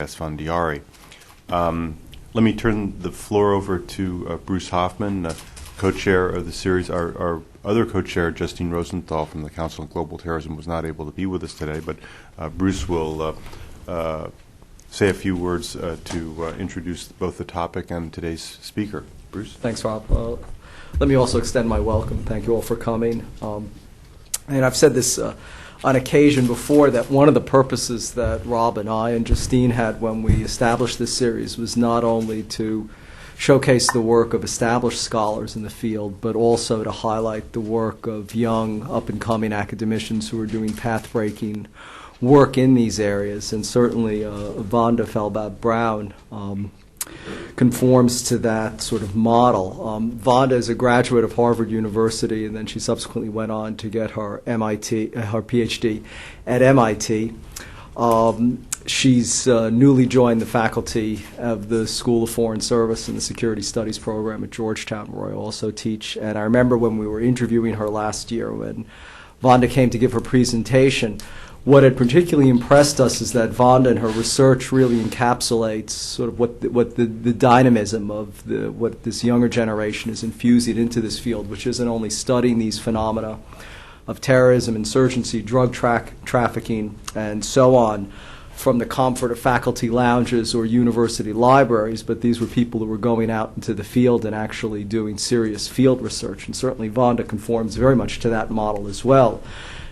Esfandiari. Let me turn the floor over to Bruce Hoffman, co-chair of the series. Our other co-chair, Justine Rosenthal from the Council on Global Terrorism, was not able to be with us today, but Bruce will say a few words to introduce both the topic and today's speaker. Bruce? Thanks, Rob. Let me also extend my welcome. Thank you all for coming. And I've said this on occasion before, that one of the purposes that Rob and I and Justine had when we established this series was not only to showcase the work of established scholars in the field, but also to highlight the work of young, up-and-coming academicians who are doing path-breaking work in these areas. And certainly Vanda Felbab-Brown conforms to that sort of model. Vanda is a graduate of Harvard University, and then she subsequently went on to get her PhD at MIT. She's newly joined the faculty of the School of Foreign Service and the Security Studies program at Georgetown, where I also teach. And I remember when we were interviewing her last year, when Vanda came to give her presentation, what had particularly impressed us is that Vanda and her research really encapsulates sort of what the dynamism of what this younger generation is infusing into this field, which isn't only studying these phenomena of terrorism, insurgency, drug trafficking, and so on, from the comfort of faculty lounges or university libraries, but these were people who were going out into the field and actually doing serious field research. And certainly Vanda conforms very much to that model as well.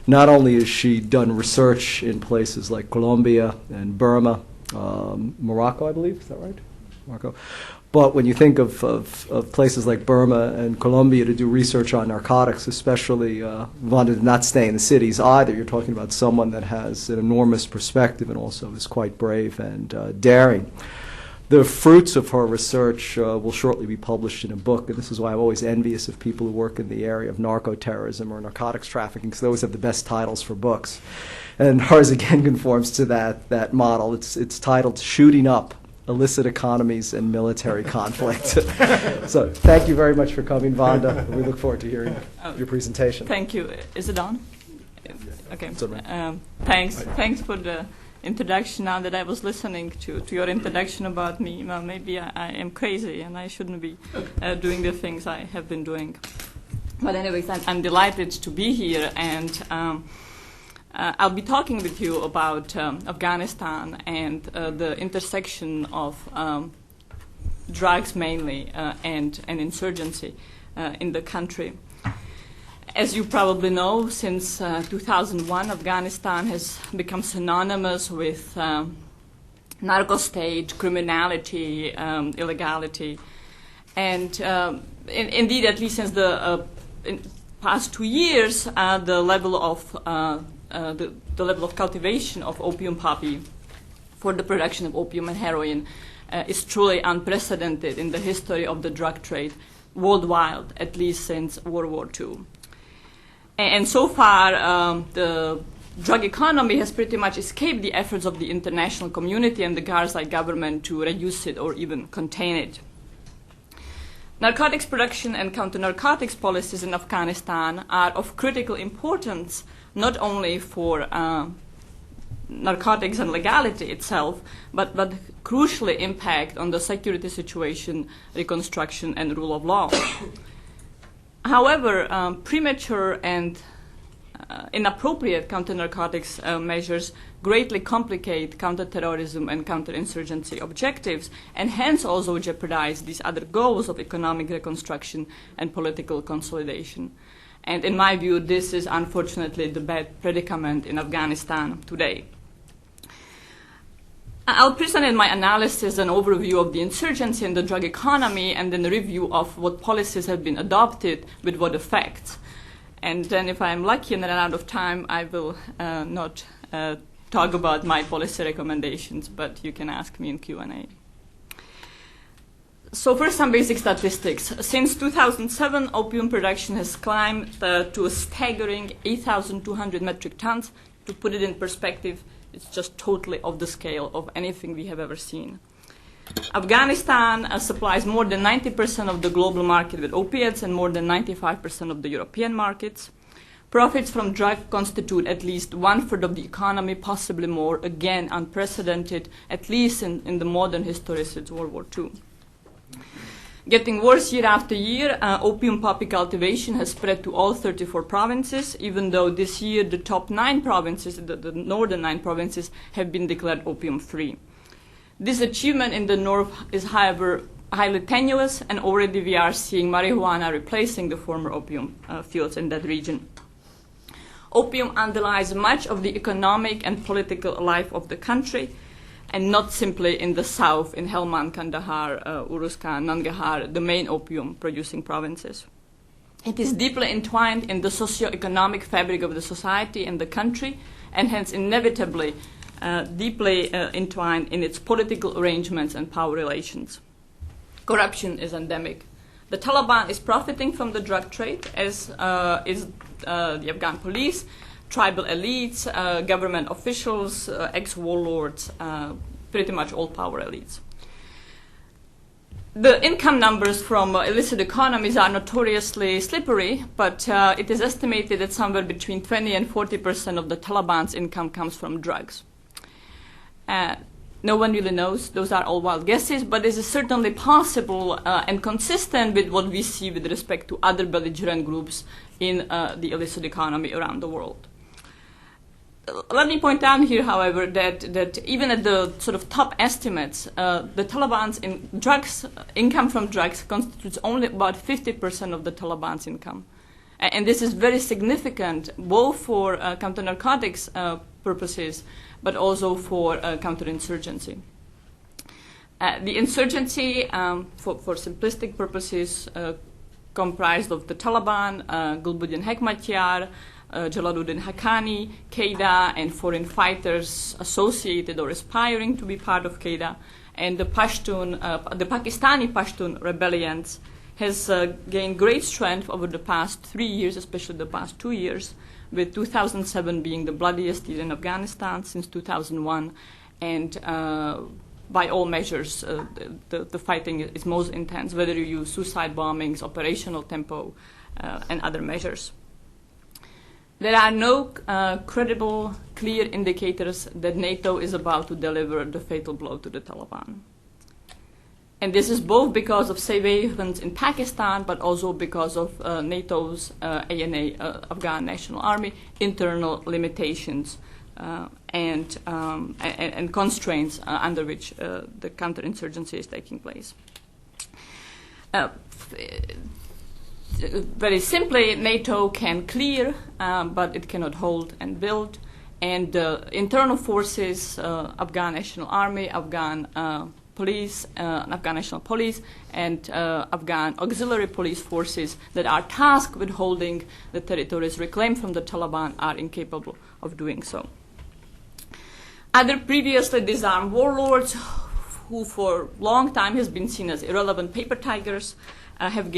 Not only has she done research in places like Colombia and Burma, Morocco, I believe, is that right? Morocco. But when you think of places like Burma and Colombia to do research on narcotics, especially, Vanda did not stay in the cities either. You're talking about someone that has an enormous perspective and also is quite brave and daring. The fruits of her research will shortly be published in a book, and this is why I'm always envious of people who work in the area of narco-terrorism or narcotics trafficking, because they always have the best titles for books. And hers again conforms to that model. It's titled "Shooting Up Illicit Economies and Military Conflict." So thank you very much for coming, Vanda. We look forward to hearing your presentation. Thank you. Is it on? Okay. Thanks for the introduction. Now that I was listening to your introduction about me, well, maybe I am crazy and I shouldn't be doing the things I have been doing. But anyways, I'm delighted to be here, and I'll be talking with you about Afghanistan and the intersection of drugs mainly and insurgency in the country. As you probably know, since 2001, Afghanistan has become synonymous with narco-state, criminality, illegality. And indeed, at least since the past 2 years, the level of cultivation of opium poppy for the production of opium and heroin is truly unprecedented in the history of the drug trade worldwide, at least since World War II. And so far, the drug economy has pretty much escaped the efforts of the international community and the Karzai government to reduce it or even contain it. Narcotics production and counter-narcotics policies in Afghanistan are of critical importance, not only for narcotics and legality itself, but crucially impact on the security situation, reconstruction, and rule of law. However, premature and inappropriate counter-narcotics measures greatly complicate counterterrorism and counterinsurgency objectives, and hence also jeopardize these other goals of economic reconstruction and political consolidation. And in my view, this is unfortunately the bad predicament in Afghanistan today. I'll present in my analysis an overview of the insurgency and the drug economy, and then a review of what policies have been adopted with what effects. And then if I'm lucky and run out of time, I will not talk about my policy recommendations, but you can ask me in Q&A. So first, some basic statistics. Since 2007, opium production has climbed to a staggering 8,200 metric tons. To put it in perspective, it's just totally off the scale of anything we have ever seen. Afghanistan supplies more than 90% of the global market with opiates and more than 95% of the European markets. Profits from drugs constitute at least 1/3 of the economy, possibly more, again unprecedented, at least in the modern history since World War II. Getting worse year after year, opium poppy cultivation has spread to all 34 provinces, even though this year the top 9 provinces, the northern 9 provinces, have been declared opium-free. This achievement in the north is, however, highly tenuous, and already we are seeing marijuana replacing the former opium fields in that region. Opium underlies much of the economic and political life of the country, and not simply in the south, in Helmand, Kandahar, Uruzgan, Nangarhar, the main opium-producing provinces. It is deeply entwined in the socio-economic fabric of the society and the country, and hence inevitably deeply entwined in its political arrangements and power relations. Corruption is endemic. The Taliban is profiting from the drug trade, as is the Afghan police, tribal elites, government officials, ex-warlords, pretty much all power elites. The income numbers from illicit economies are notoriously slippery, but it is estimated that somewhere between 20 and 40% of the Taliban's income comes from drugs. No one really knows. Those are all wild guesses, but this is certainly possible and consistent with what we see with respect to other belligerent groups in the illicit economy around the world. Let me point out here, however, that even at the sort of top estimates, the Taliban's income from drugs constitutes only about 50% of the Taliban's income. And this is very significant, both for counter-narcotics purposes, but also for counterinsurgency. The insurgency, for simplistic purposes, comprised of the Taliban, Gulbuddin Hekmatyar, Jalaluddin Haqqani, Qaeda, and foreign fighters associated or aspiring to be part of Qaeda, and the Pakistani Pashtun rebellions has gained great strength over the past 3 years, especially the past 2 years, with 2007 being the bloodiest year in Afghanistan since 2001, and by all measures, the fighting is most intense, whether you use suicide bombings, operational tempo, and other measures. There are no credible, clear indicators that NATO is about to deliver the fatal blow to the Taliban. And this is both because of surveillance in Pakistan, but also because of NATO's ANA, Afghan National Army, internal limitations and constraints under which the counterinsurgency is taking place. Very simply, NATO can clear, but it cannot hold and build. And internal forces, Afghan National Army, Afghan police, Afghan National Police, and Afghan auxiliary police forces that are tasked with holding the territories reclaimed from the Taliban are incapable of doing so. Other previously disarmed warlords, who for a long time has been seen as irrelevant paper tigers, have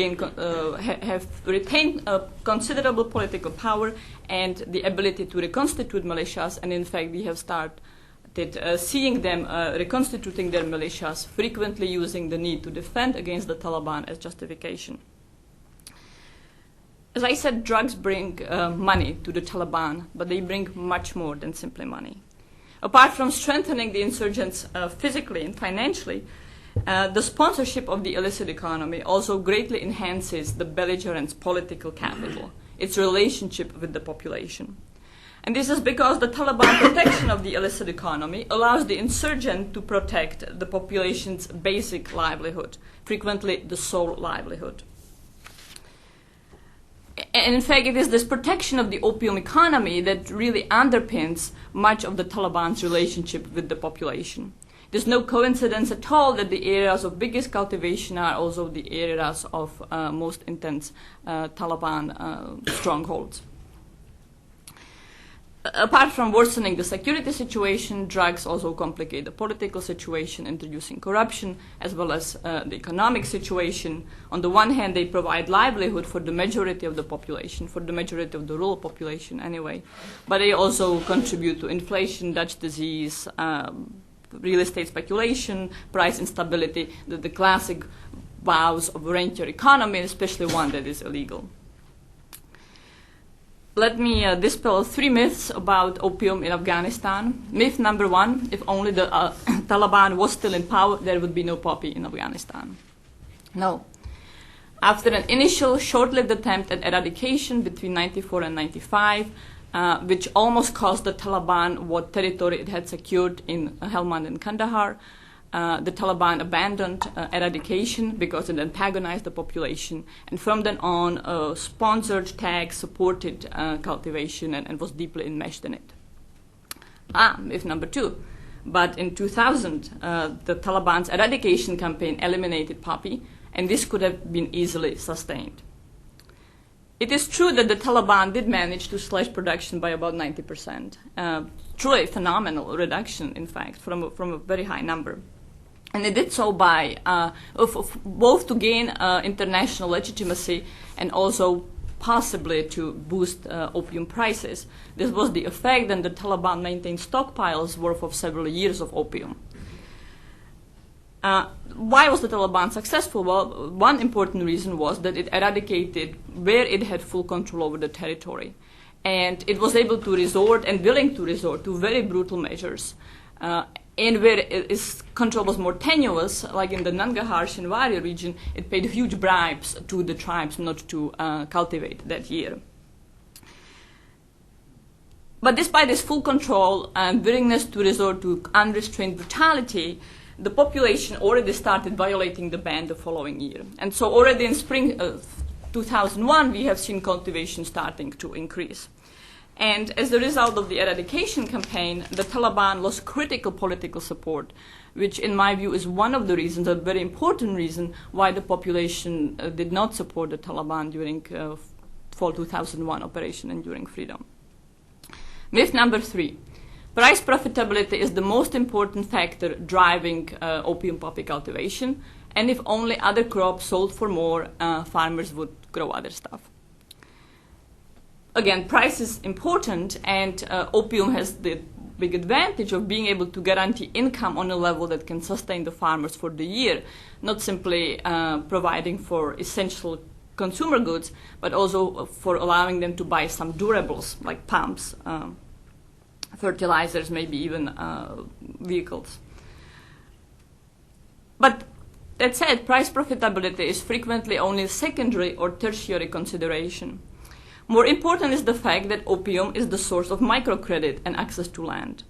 retained considerable political power and the ability to reconstitute militias, and in fact we have started seeing them reconstituting their militias, frequently using the need to defend against the Taliban as justification. As I said, drugs bring money to the Taliban, but they bring much more than simply money. Apart from strengthening the insurgents physically and financially, the sponsorship of the illicit economy also greatly enhances the belligerent's political capital, its relationship with the population. And this is because the Taliban protection of the illicit economy allows the insurgent to protect the population's basic livelihood, frequently the sole livelihood. And in fact, it is this protection of the opium economy that really underpins much of the Taliban's relationship with the population. There's no coincidence at all that the areas of biggest cultivation are also the areas of most intense Taliban strongholds. Apart from worsening the security situation, drugs also complicate the political situation, introducing corruption, as well as the economic situation. On the one hand, they provide livelihood for the majority of the population, for the majority of the rural population anyway, but they also contribute to inflation, Dutch disease, real estate speculation, price instability, the classic vows of a rentier economy, especially one that is illegal. let me dispel 3 myths about opium in Afghanistan. Myth number 1, if only the Taliban was still in power, there would be no poppy in Afghanistan. No. After an initial short-lived attempt at eradication between 94 and 95, which almost cost the Taliban what territory it had secured in Helmand and Kandahar, the Taliban abandoned eradication because it antagonized the population, and from then on sponsored, tagged, supported cultivation and was deeply enmeshed in it. Myth number 2. But in 2000, the Taliban's eradication campaign eliminated poppy, and this could have been easily sustained. It is true that the Taliban did manage to slash production by about 90%. Truly phenomenal reduction, in fact, from a very high number. And they did so by both to gain international legitimacy and also possibly to boost opium prices. This was the effect, and the Taliban maintained stockpiles worth of several years of opium. Why was the Taliban successful? Well, one important reason was that it eradicated where it had full control over the territory. And it was able to resort and willing to resort to very brutal measures. And where its control was more tenuous, like in the Nangarhar Shinwari region, it paid huge bribes to the tribes not to cultivate that year. But despite this full control and willingness to resort to unrestrained brutality, the population already started violating the ban the following year. And so already in spring 2001, we have seen cultivation starting to increase. And as a result of the eradication campaign, the Taliban lost critical political support, which in my view is one of the reasons, a very important reason, why the population did not support the Taliban during fall 2001 operation Enduring Freedom. Myth number 3. Price profitability is the most important factor driving opium poppy cultivation, and if only other crops sold for more, farmers would grow other stuff. Again, price is important, and opium has the big advantage of being able to guarantee income on a level that can sustain the farmers for the year, not simply providing for essential consumer goods, but also for allowing them to buy some durables like pumps, fertilizers, maybe even vehicles. But that said, price profitability is frequently only a secondary or tertiary consideration. More important is the fact that opium is the source of microcredit and access to land.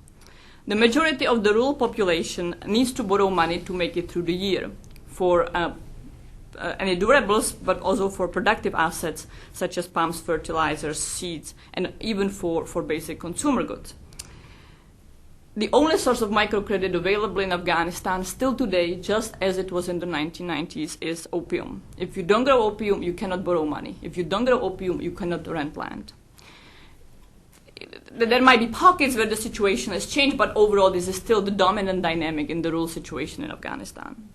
The majority of the rural population needs to borrow money to make it through the year for any durables, but also for productive assets such as pumps, fertilizers, seeds, and even for basic consumer goods. The only source of microcredit available in Afghanistan still today, just as it was in the 1990s, is opium. If you don't grow opium, you cannot borrow money. If you don't grow opium, you cannot rent land. There might be pockets where the situation has changed, but overall this is still the dominant dynamic in the rural situation in Afghanistan.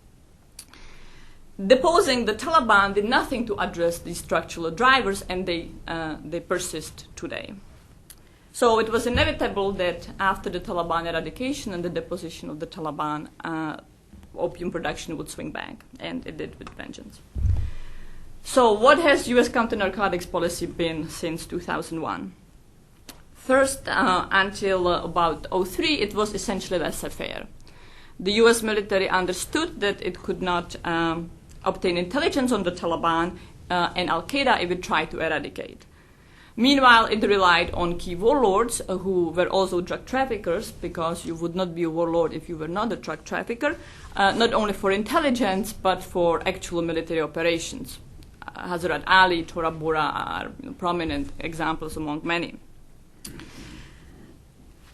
Deposing the Taliban did nothing to address these structural drivers, and they persist today. So it was inevitable that after the Taliban eradication and the deposition of the Taliban, opium production would swing back, and it did with vengeance. So what has U.S. counter-narcotics policy been since 2001? First, until about 2003, it was essentially laissez-faire. The U.S. military understood that it could not obtain intelligence on the Taliban and Al-Qaeda if it tried to eradicate. Meanwhile, it relied on key warlords who were also drug traffickers, because you would not be a warlord if you were not a drug trafficker, not only for intelligence, but for actual military operations. Hazrat Ali, Tora Bora are prominent examples among many.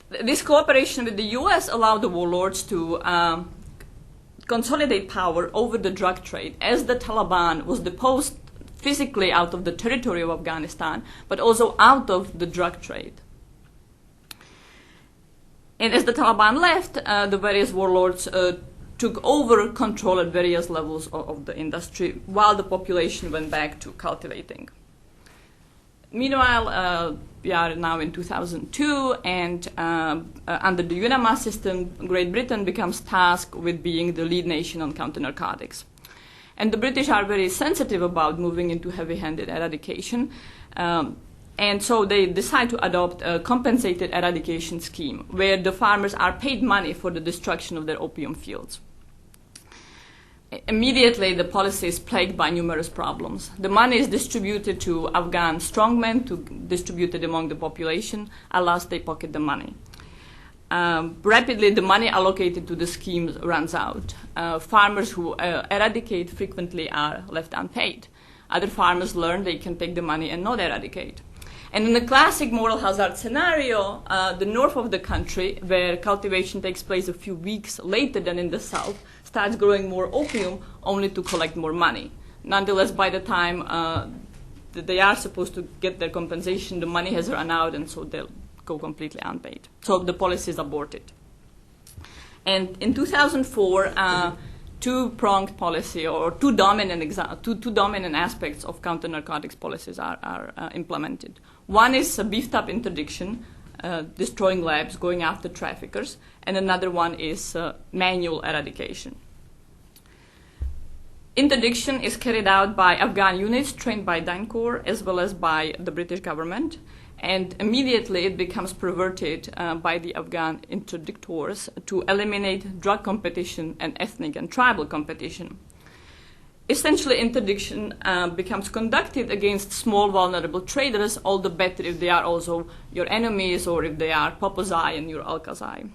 This cooperation with the U.S. allowed the warlords to consolidate power over the drug trade as the Taliban was deposed physically out of the territory of Afghanistan, but also out of the drug trade. And as the Taliban left, the various warlords took over control at various levels of the industry, while the population went back to cultivating. Meanwhile, we are now in 2002, and under the UNAMA system, Great Britain becomes tasked with being the lead nation on counter-narcotics. And the British are very sensitive about moving into heavy-handed eradication. And so they decide to adopt a compensated eradication scheme where the farmers are paid money for the destruction of their opium fields. Immediately, the policy is plagued by numerous problems. The money is distributed to Afghan strongmen to distribute it among the population. At last, they pocket the money. Rapidly, the money allocated to the schemes runs out. Farmers who eradicate frequently are left unpaid. Other farmers learn they can take the money and not eradicate. And in the classic moral hazard scenario, the north of the country, where cultivation takes place a few weeks later than in the south, starts growing more opium only to collect more money. Nonetheless, by the time that they are supposed to get their compensation, the money has run out, and so they'll go completely unpaid. So the policy is aborted. And in 2004, two-pronged policy, or two dominant aspects of counter-narcotics policies are implemented. One is a beefed-up interdiction, destroying labs, going after traffickers, and another one is manual eradication. Interdiction is carried out by Afghan units trained by DINE Corps as well as by the British government, and immediately it becomes perverted by the Afghan interdictors to eliminate drug competition and ethnic and tribal competition. Essentially, interdiction becomes conducted against small, vulnerable traders, all the better if they are also your enemies or if they are Popozai and your Al-Qazai.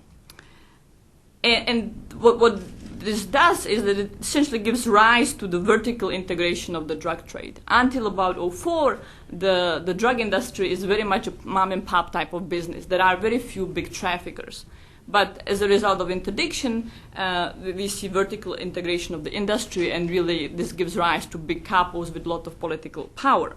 And what this does is that it essentially gives rise to the vertical integration of the drug trade. Until about 2004, the drug industry is very much a mom-and-pop type of business. There are very few big traffickers. But as a result of interdiction, we see vertical integration of the industry, and really this gives rise to big capos with a lot of political power.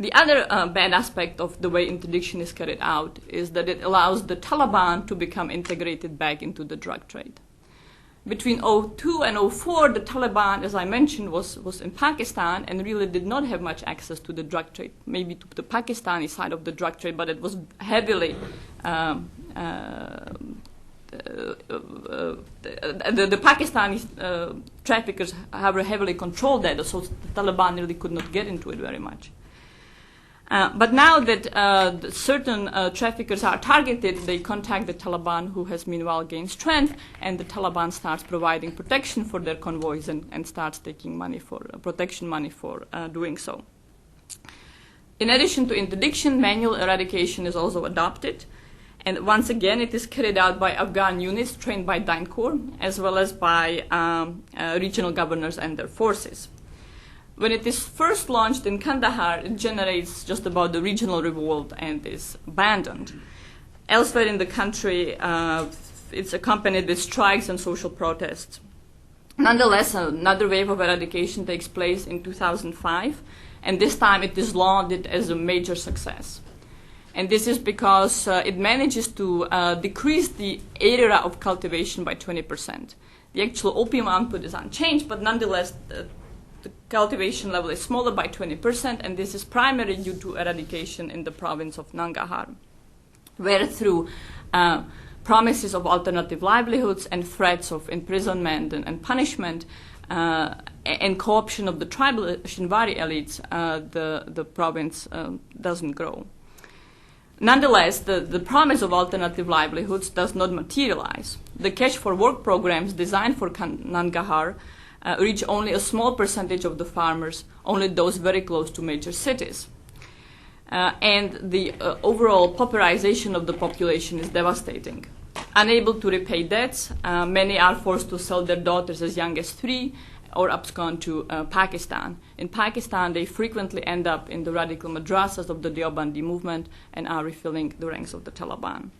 The other bad aspect of the way interdiction is carried out is that it allows the Taliban to become integrated back into the drug trade. Between 2002 and 2004, the Taliban, as I mentioned, was in Pakistan and really did not have much access to the drug trade, maybe to the Pakistani side of the drug trade, but it was heavily the Pakistani traffickers have heavily controlled that, so the Taliban really could not get into it very much. But now that certain traffickers are targeted, they contact the Taliban, who has meanwhile gained strength, and the Taliban starts providing protection for their convoys and starts taking money for protection money for doing so. In addition to interdiction, manual eradication is also adopted. And once again, it is carried out by Afghan units trained by DINE Corps, as well as by regional governors and their forces. When it is first launched in Kandahar, it generates just about the regional revolt and is abandoned. Elsewhere in the country, it's accompanied with strikes and social protests. Nonetheless, another wave of eradication takes place in 2005, and this time it is lauded as a major success. And this is because it manages to decrease the area of cultivation by 20%. The actual opium output is unchanged, but nonetheless, the cultivation level is smaller by 20%, and this is primarily due to eradication in the province of Nangarhar, where through promises of alternative livelihoods and threats of imprisonment and punishment and co-option of the tribal Shinwari elites, the province doesn't grow. Nonetheless, the promise of alternative livelihoods does not materialize. The cash for work programs designed for Nangarhar reach only a small percentage of the farmers, only those very close to major cities. And the overall pauperization of the population is devastating. Unable to repay debts, many are forced to sell their daughters as young as 3 or abscond to Pakistan. In Pakistan, they frequently end up in the radical madrasas of the Deobandi movement and are refilling the ranks of the Taliban.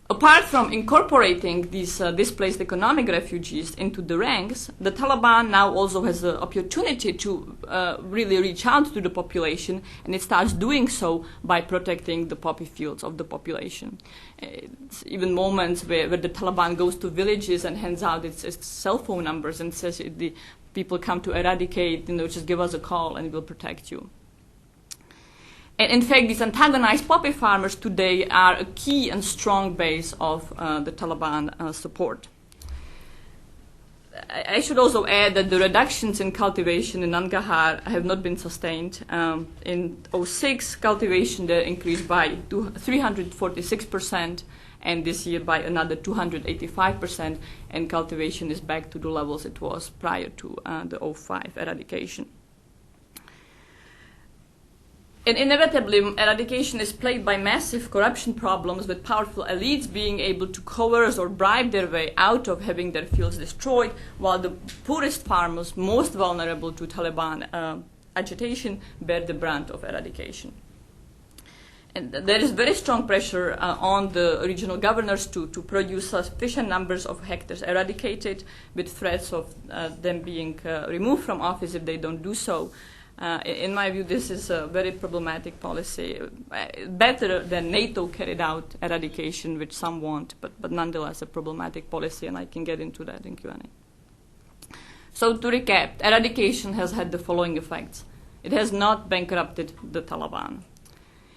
Apart from incorporating these displaced economic refugees into the ranks, the Taliban now also has the opportunity to really reach out to the population, and it starts doing so by protecting the poppy fields of the population. It's even moments where the Taliban goes to villages and hands out its cell phone numbers and says, if the people come to eradicate, just give us a call and we'll protect you. And in fact, these antagonized poppy farmers today are a key and strong base of the Taliban support. I should also add that the reductions in cultivation in Nangarhar have not been sustained. In 2006, cultivation there increased by 346%, and this year by another 285%, and cultivation is back to the levels it was prior to the 2005 eradication. And inevitably, eradication is plagued by massive corruption problems, with powerful elites being able to coerce or bribe their way out of having their fields destroyed, while the poorest farmers, most vulnerable to Taliban agitation, bear the brunt of eradication. And there is very strong pressure on the regional governors to produce sufficient numbers of hectares eradicated, with threats of them being removed from office if they don't do so. In my view, this is a very problematic policy, better than NATO carried out eradication, which some want, but nonetheless a problematic policy, and I can get into that in Q&A. So to recap, eradication has had the following effects. It has not bankrupted the Taliban.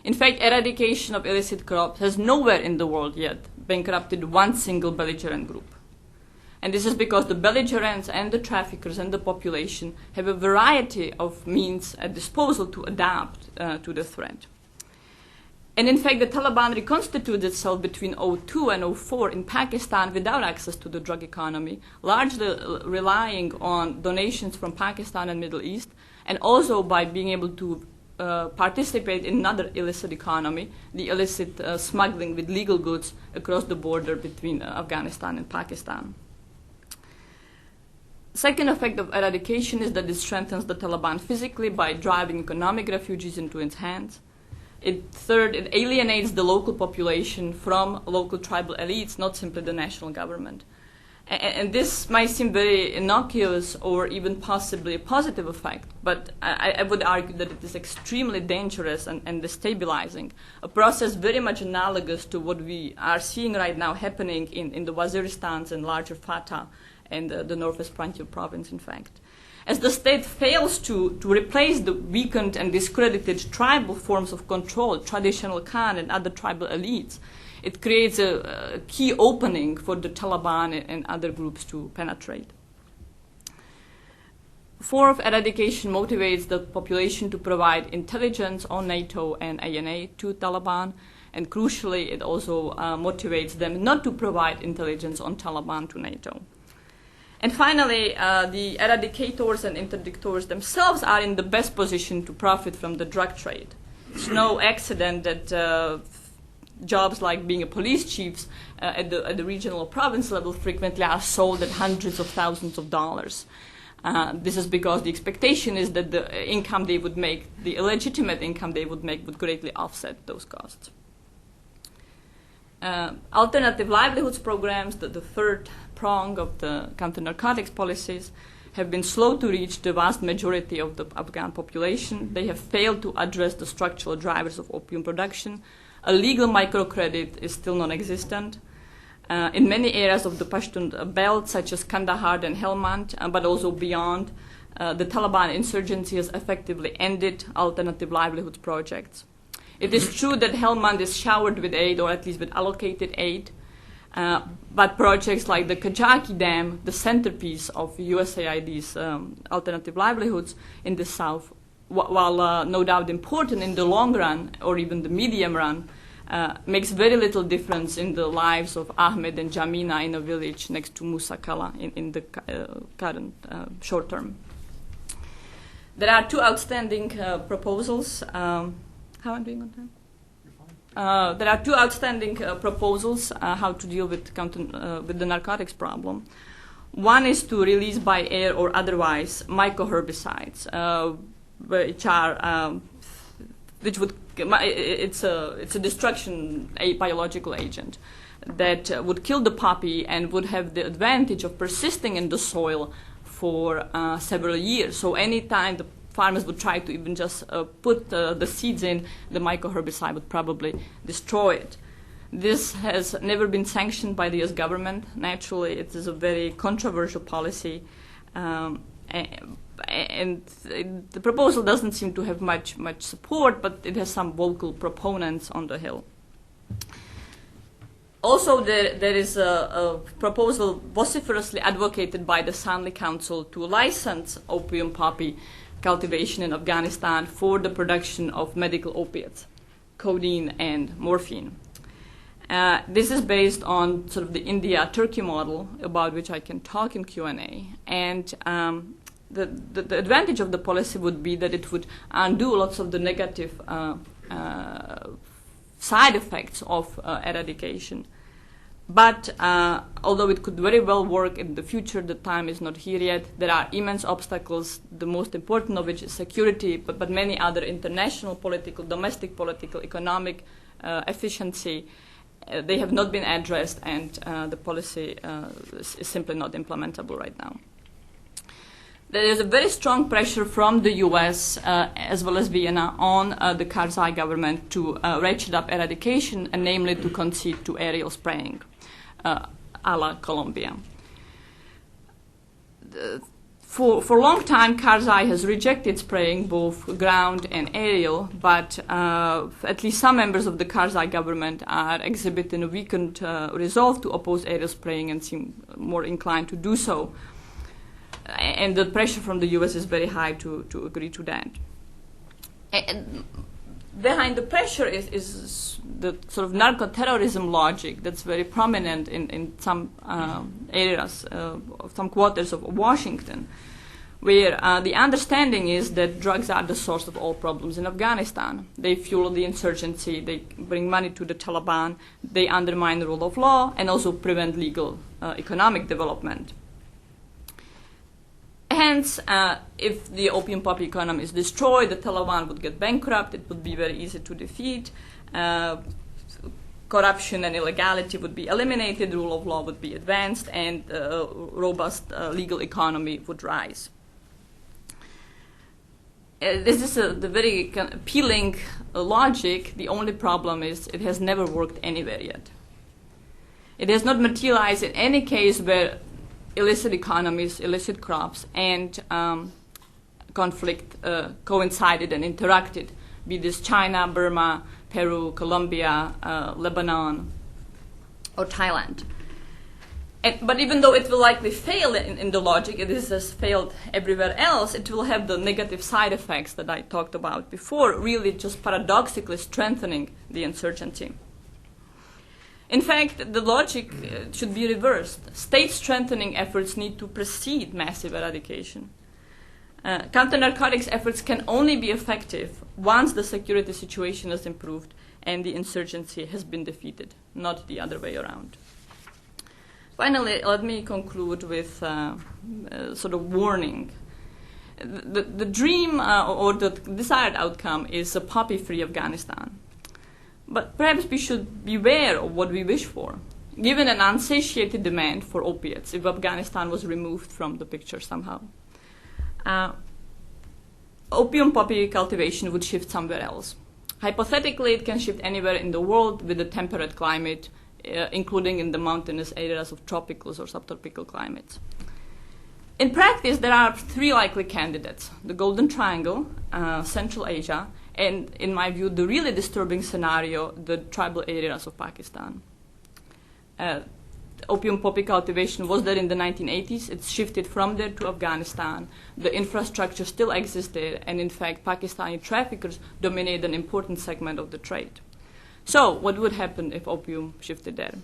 In fact, eradication of illicit crops has nowhere in the world yet bankrupted one single belligerent group. And this is because the belligerents and the traffickers and the population have a variety of means at disposal to adapt to the threat. And in fact, the Taliban reconstituted itself between 2002 and 2004 in Pakistan without access to the drug economy, largely relying on donations from Pakistan and Middle East, and also by being able to participate in another illicit economy, the illicit smuggling with legal goods across the border between Afghanistan and Pakistan. Second effect of eradication is that it strengthens the Taliban physically by driving economic refugees into its hands. Third, it alienates the local population from local tribal elites, not simply the national government. And this might seem very innocuous or even possibly a positive effect, but I would argue that it is extremely dangerous and destabilizing, a process very much analogous to what we are seeing right now happening in the Waziristans and larger Fatah and the Northwest Frontier province, in fact. As the state fails to replace the weakened and discredited tribal forms of control, traditional Khan and other tribal elites, it creates a key opening for the Taliban and other groups to penetrate. Fourth, eradication motivates the population to provide intelligence on NATO and ANA to Taliban, and crucially, it also motivates them not to provide intelligence on Taliban to NATO. And finally, the eradicators and interdictors themselves are in the best position to profit from the drug trade. It's no accident that jobs like being a police chief at the regional or province level frequently are sold at hundreds of thousands of dollars. This is because the expectation is that the income they would make, the illegitimate income they would make, would greatly offset those costs. Alternative livelihoods programs, the third prong of the counter-narcotics policies, have been slow to reach the vast majority of the Afghan population. They have failed to address the structural drivers of opium production. A legal microcredit is still non-existent. In many areas of the Pashtun belt, such as Kandahar and Helmand, but also beyond, the Taliban insurgency has effectively ended alternative livelihoods projects. It is true that Helmand is showered with aid, or at least with allocated aid, but projects like the Kajaki Dam, the centerpiece of USAID's alternative livelihoods in the south, while no doubt important in the long run or even the medium run, makes very little difference in the lives of Ahmed and Jamina in a village next to Musakala in the current short term. There are two outstanding proposals. How am I doing on time? There are two outstanding proposals how to deal with the narcotics problem. One is to release by air or otherwise mycoherbicides, it's a destruction biological agent that would kill the poppy and would have the advantage of persisting in the soil for several years. So anytime the farmers would try to even just put the seeds in, the mycoherbicide would probably destroy it. This has never been sanctioned by the US government. Naturally, it is a very controversial policy, and the proposal doesn't seem to have much support, but it has some vocal proponents on the Hill. Also, there is a proposal vociferously advocated by the Sanley Council to license opium poppy cultivation in Afghanistan for the production of medical opiates, codeine and morphine. This is based on sort of the India-Turkey model, about which I can talk in Q&A. And the advantage of the policy would be that it would undo lots of the negative side effects of eradication. But although it could very well work in the future, the time is not here yet. There are immense obstacles, the most important of which is security, but many other international political, domestic political, economic, efficiency. They have not been addressed, and the policy is simply not implementable right now. There is a very strong pressure from the US as well as Vienna on the Karzai government to ratchet up eradication, and namely to concede to aerial spraying, a la Colombia. For a long time, Karzai has rejected spraying, both ground and aerial, but at least some members of the Karzai government are exhibiting a weakened resolve to oppose aerial spraying and seem more inclined to do so. And the pressure from the US is very high to agree to that. And behind the pressure is the sort of narco-terrorism logic that's very prominent in some areas, some quarters of Washington, where the understanding is that drugs are the source of all problems in Afghanistan. They fuel the insurgency, they bring money to the Taliban, they undermine the rule of law, and also prevent legal economic development. Hence, if the opium poppy economy is destroyed, the Taliban would get bankrupt, it would be very easy to defeat, corruption and illegality would be eliminated, the rule of law would be advanced, and a robust legal economy would rise. This is the very appealing logic. The only problem is it has never worked anywhere yet. It has not materialized in any case where illicit economies, illicit crops, and conflict coincided and interacted, be this China, Burma, Peru, Colombia, Lebanon, or Thailand. But even though it will likely fail in the logic, it has failed everywhere else, it will have the negative side effects that I talked about before, really just paradoxically strengthening the insurgency. In fact, the logic should be reversed. State strengthening efforts need to precede massive eradication. Counter-narcotics efforts can only be effective once the security situation is improved and the insurgency has been defeated, not the other way around. Finally, let me conclude with sort of warning. The dream or the desired outcome is a poppy-free Afghanistan. But perhaps we should beware of what we wish for, given an unsatiated demand for opiates if Afghanistan was removed from the picture somehow. Opium poppy cultivation would shift somewhere else. Hypothetically, it can shift anywhere in the world with a temperate climate, including in the mountainous areas of tropical or subtropical climates. In practice, there are three likely candidates: the Golden Triangle, Central Asia, and, in my view, the really disturbing scenario, the tribal areas of Pakistan. Opium poppy cultivation was there in the 1980s. It's shifted from there to Afghanistan. The infrastructure still exists there, and in fact, Pakistani traffickers dominate an important segment of the trade. So, what would happen if opium shifted there?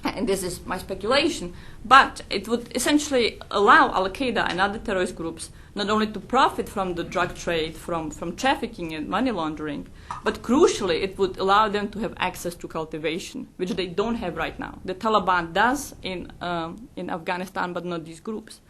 And this is my speculation, but it would essentially allow Al-Qaeda and other terrorist groups not only to profit from the drug trade, from trafficking and money laundering, but crucially, it would allow them to have access to cultivation, which they don't have right now. The Taliban does in Afghanistan, but not these groups.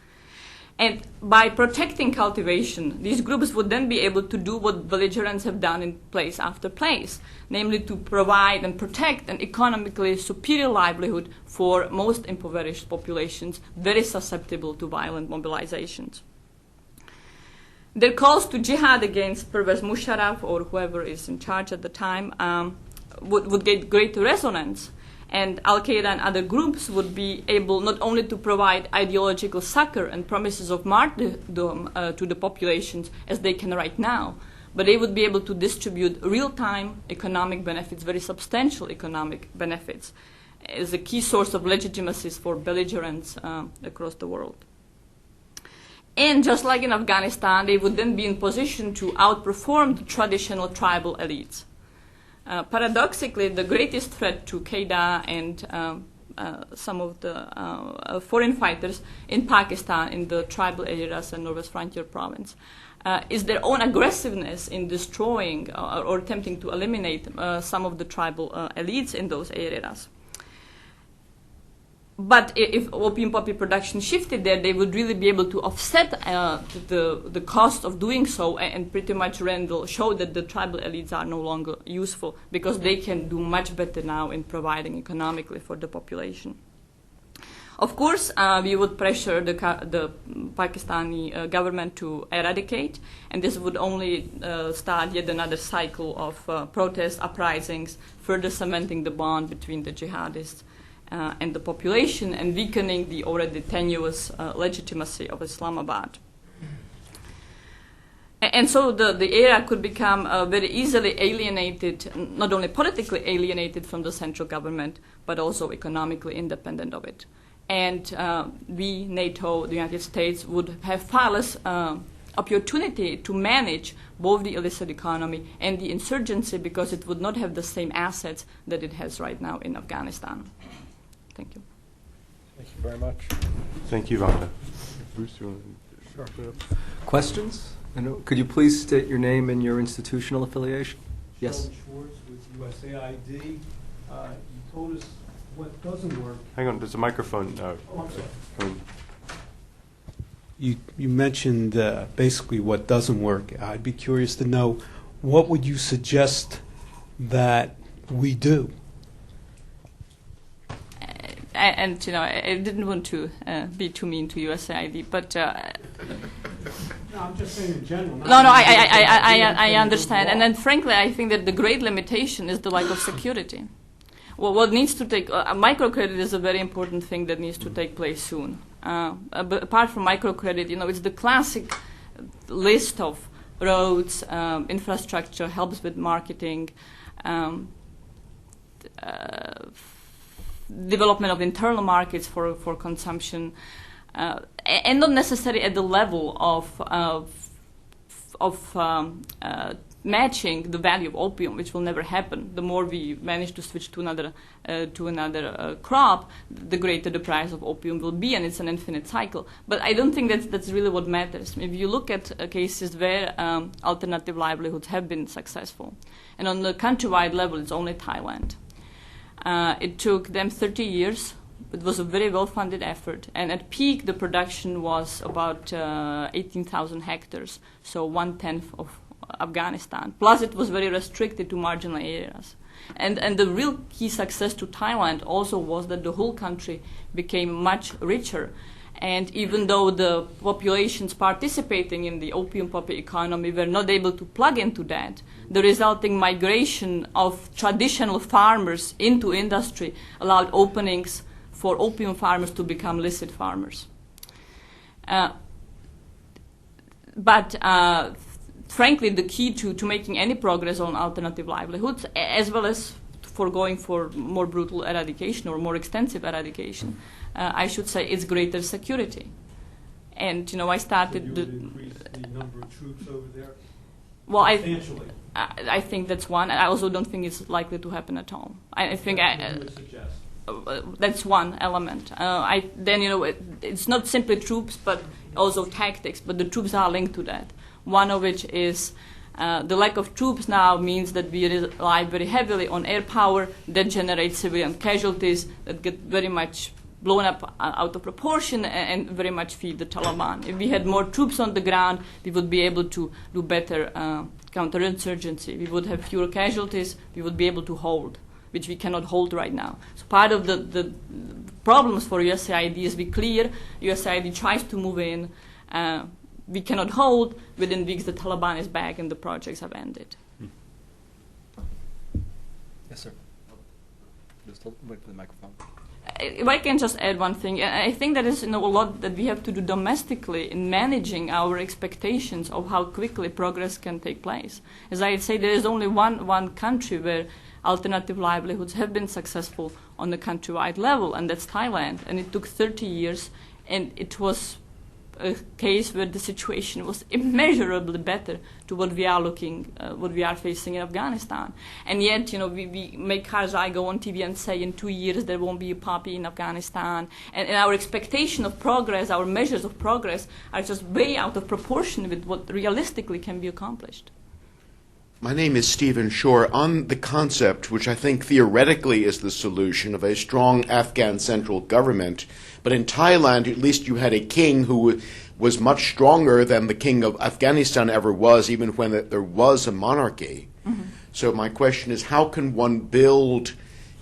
And by protecting cultivation, these groups would then be able to do what belligerents have done in place after place, namely to provide and protect an economically superior livelihood for most impoverished populations, very susceptible to violent mobilizations. Their calls to jihad against Pervez Musharraf or whoever is in charge at the time would get great resonance. And Al-Qaeda and other groups would be able not only to provide ideological succor and promises of martyrdom to the populations as they can right now, but they would be able to distribute real-time economic benefits, very substantial economic benefits, is a key source of legitimacies for belligerents across the world. And just like in Afghanistan, they would then be in position to outperform the traditional tribal elites. Paradoxically, the greatest threat to Qaeda and some of the foreign fighters in Pakistan, in the tribal areas and Northwest Frontier Province, is their own aggressiveness in destroying or attempting to eliminate some of the tribal elites in those areas. But if opium poppy production shifted there, they would really be able to offset the cost of doing so and pretty much show that the tribal elites are no longer useful because they can do much better now in providing economically for the population. Of course, we would pressure the Pakistani government to eradicate, and this would only start yet another cycle of protest uprisings, further cementing the bond between the jihadists and the population and weakening the already tenuous legitimacy of Islamabad. And so the area could become very easily alienated, not only politically alienated from the central government, but also economically independent of it. And we, NATO, the United States, would have far less opportunity to manage both the illicit economy and the insurgency because it would not have the same assets that it has right now in Afghanistan. Thank you. Thank you very much. Thank you, Vanda. Bruce, you want to? Sure. Questions? Could you please state your name and your institutional affiliation? Yes. Schwartz with USAID. You told us what doesn't work. Hang on, there's a microphone. I'm sorry. Coming. You mentioned basically what doesn't work. I'd be curious to know, what would you suggest that we do? And you know, I didn't want to be too mean to USAID, but No, I'm just saying in general. no, I understand. And then, frankly, I think that the great limitation is the lack of security. Well, what needs to take microcredit is a very important thing that needs to take place soon. But apart from microcredit, you know, it's the classic list of roads, infrastructure, helps with marketing, development of internal markets for consumption, and not necessarily at the level of matching the value of opium, which will never happen. The more we manage to switch to another crop, the greater the price of opium will be, and it's an infinite cycle. But I don't think that's really what matters. If you look at cases where alternative livelihoods have been successful, and on the countrywide level, it's only Thailand. It took them 30 years. It was a very well-funded effort, and at peak, the production was about 18,000 hectares, so 1/10 of Afghanistan. Plus, it was very restricted to marginal areas. And the real key success to Thailand also was that the whole country became much richer. And even though the populations participating in the opium poppy economy were not able to plug into that, the resulting migration of traditional farmers into industry allowed openings for opium farmers to become licit farmers. But frankly, the key to making any progress on alternative livelihoods, as well as for going for more brutal eradication or more extensive eradication, I should say, is greater security. And you know, I started. So you would increase the number of troops over there? Well, substantially. I think that's one. I also don't think it's likely to happen at all. I think you would suggest. That's one element. Then you know, it's not simply troops, but also tactics. But the troops are linked to that. One of which is the lack of troops now means that we rely very heavily on air power that generates civilian casualties that get very much blown up out of proportion and very much feed the Taliban. If we had more troops on the ground, we would be able to do better counterinsurgency. We would have fewer casualties. We would be able to hold, which we cannot hold right now. So part of the problems for USAID is be clear. USAID tries to move in. We cannot hold. Within weeks, the Taliban is back and the projects have ended. Yes, sir. Just wait for the microphone. If I can just add one thing, I think there is a lot that we have to do domestically in managing our expectations of how quickly progress can take place. As I say, there is only one country where alternative livelihoods have been successful on the countrywide level, and that's Thailand. And it took 30 years, and it was a case where the situation was immeasurably better to what we are facing in Afghanistan. And yet, we make Karzai go on TV and say in 2 years there won't be a poppy in Afghanistan. And our expectation of progress, our measures of progress are just way out of proportion with what realistically can be accomplished. My name is Stephen Shore. On the concept, which I think theoretically is the solution, of a strong Afghan central government, but in Thailand, at least you had a king who was much stronger than the king of Afghanistan ever was, even when there was a monarchy. Mm-hmm. So my question is, how can one build,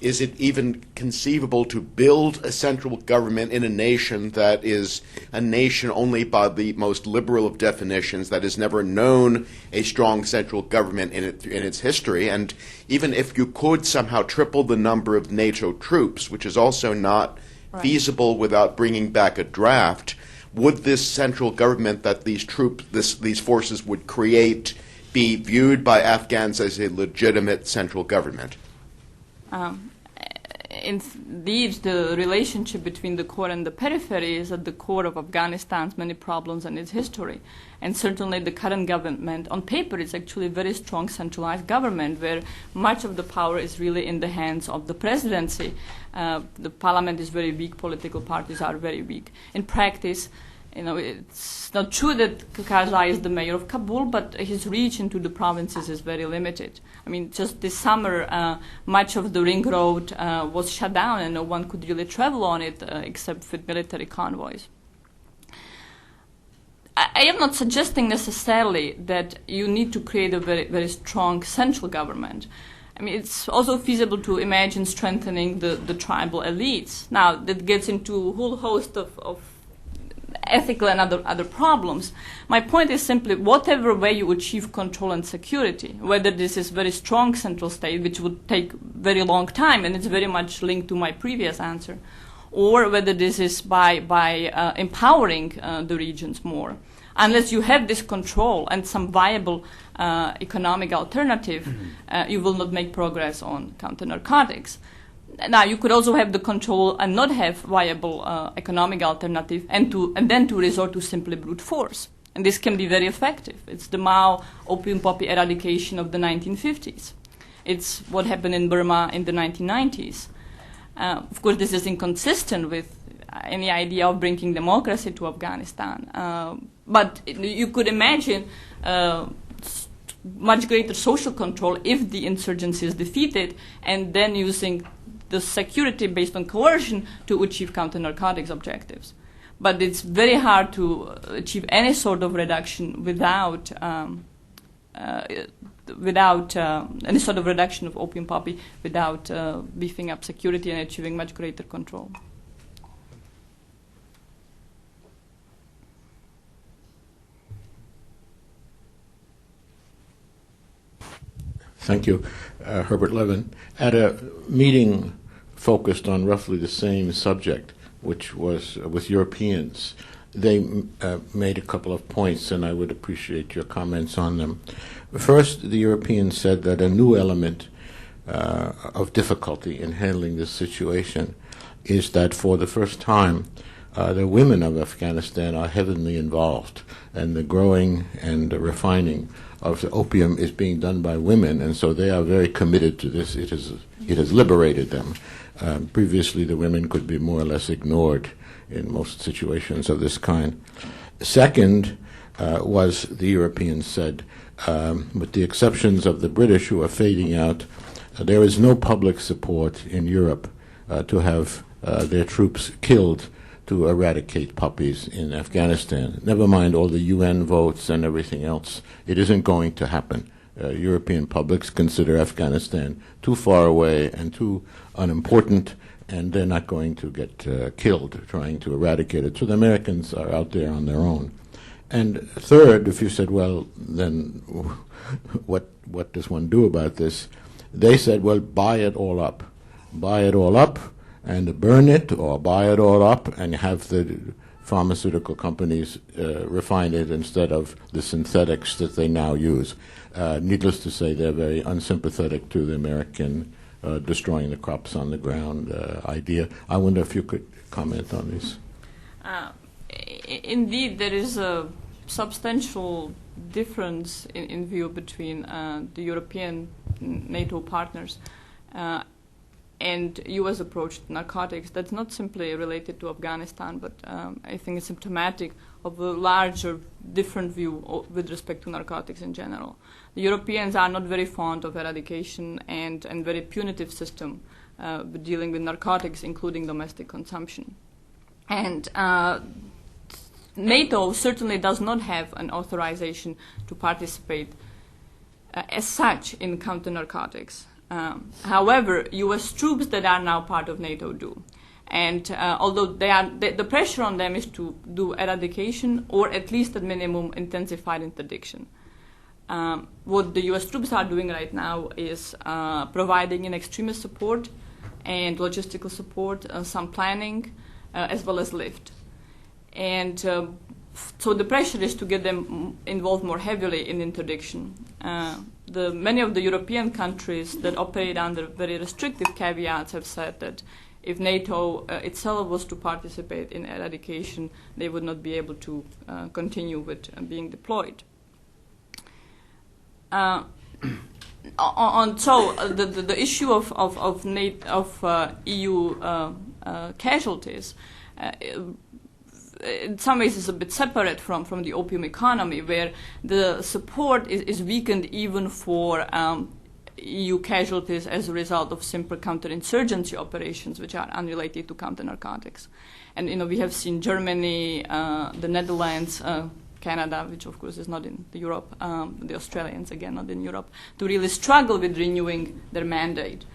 is it even conceivable to build a central government in a nation that is a nation only by the most liberal of definitions, that has never known a strong central government in its history? And even if you could somehow triple the number of NATO troops, which is also not feasible without bringing back a draft, would this central government that these forces would create be viewed by Afghans as a legitimate central government? Indeed, the relationship between the core and the periphery is at the core of Afghanistan's many problems and its history. And certainly the current government, on paper, is actually a very strong centralized government where much of the power is really in the hands of the presidency. The parliament is very weak, political parties are very weak. In practice, it's not true that Karzai is the mayor of Kabul, but his reach into the provinces is very limited. I mean, just this summer, much of the ring road was shut down and no one could really travel on it except with military convoys. I am not suggesting necessarily that you need to create a very, very strong central government. I mean, it's also feasible to imagine strengthening the tribal elites. Now, that gets into a whole host of ethical and other problems. My point is simply, whatever way you achieve control and security, whether this is very strong central state, which would take very long time, and it's very much linked to my previous answer, or whether this is by empowering the regions more. Unless you have this control and some viable economic alternative, you will not make progress on counter-narcotics. Now, you could also have the control and not have viable economic alternative, and then to resort to simply brute force. And this can be very effective. It's the Mao opium poppy eradication of the 1950s. It's what happened in Burma in the 1990s. Of course, this is inconsistent with any idea of bringing democracy to Afghanistan. But you could imagine much greater social control if the insurgency is defeated, and then using the security based on coercion to achieve counter-narcotics objectives. But it's very hard to achieve any sort of reduction without any sort of reduction of opium poppy without beefing up security and achieving much greater control. Thank you. Herbert Levin. At a meeting focused on roughly the same subject, which was with Europeans, they made a couple of points, and I would appreciate your comments on them. First, the Europeans said that a new element of difficulty in handling this situation is that for the first time, the women of Afghanistan are heavily involved, and the growing and the refining of the opium is being done by women, and so they are very committed to this. It has liberated them. Previously, the women could be more or less ignored in most situations of this kind. Second, was the Europeans said, with the exceptions of the British who are fading out, there is no public support in Europe to have their troops killed to eradicate puppies in Afghanistan. Never mind all the UN votes and everything else. It isn't going to happen. European publics consider Afghanistan too far away and too unimportant, and they're not going to get killed trying to eradicate it. So the Americans are out there on their own. And third, if you said, well, then what does one do about this? They said, well, buy it all up. Buy it all up and burn it, or buy it all up and have the pharmaceutical companies refine it instead of the synthetics that they now use. Needless to say, they're very unsympathetic to the American destroying the crops on the ground idea. I wonder if you could comment on this. Indeed, there is a substantial difference in view between the European NATO partners and U.S. approach to narcotics. That's not simply related to Afghanistan, but I think it's symptomatic of a larger, different view with respect to narcotics in general. The Europeans are not very fond of eradication and very punitive system with dealing with narcotics, including domestic consumption. And NATO certainly does not have an authorization to participate as such in counter-narcotics. However, U.S. troops that are now part of NATO do. And although the pressure on them is to do eradication or at least at minimum intensified interdiction. What the U.S. troops are doing right now is providing an extremist support and logistical support, some planning, as well as lift. And so the pressure is to get them involved more heavily in interdiction. Many of the European countries that operate under very restrictive caveats have said that if NATO itself was to participate in eradication, they would not be able to continue with being deployed. So the issue of EU casualties in some ways is a bit separate from the opium economy, where the support is weakened even for EU casualties as a result of simple counterinsurgency operations, which are unrelated to counter-narcotics. And we have seen Germany, the Netherlands, Canada, which of course is not in Europe, the Australians again not in Europe, to really struggle with renewing their mandate,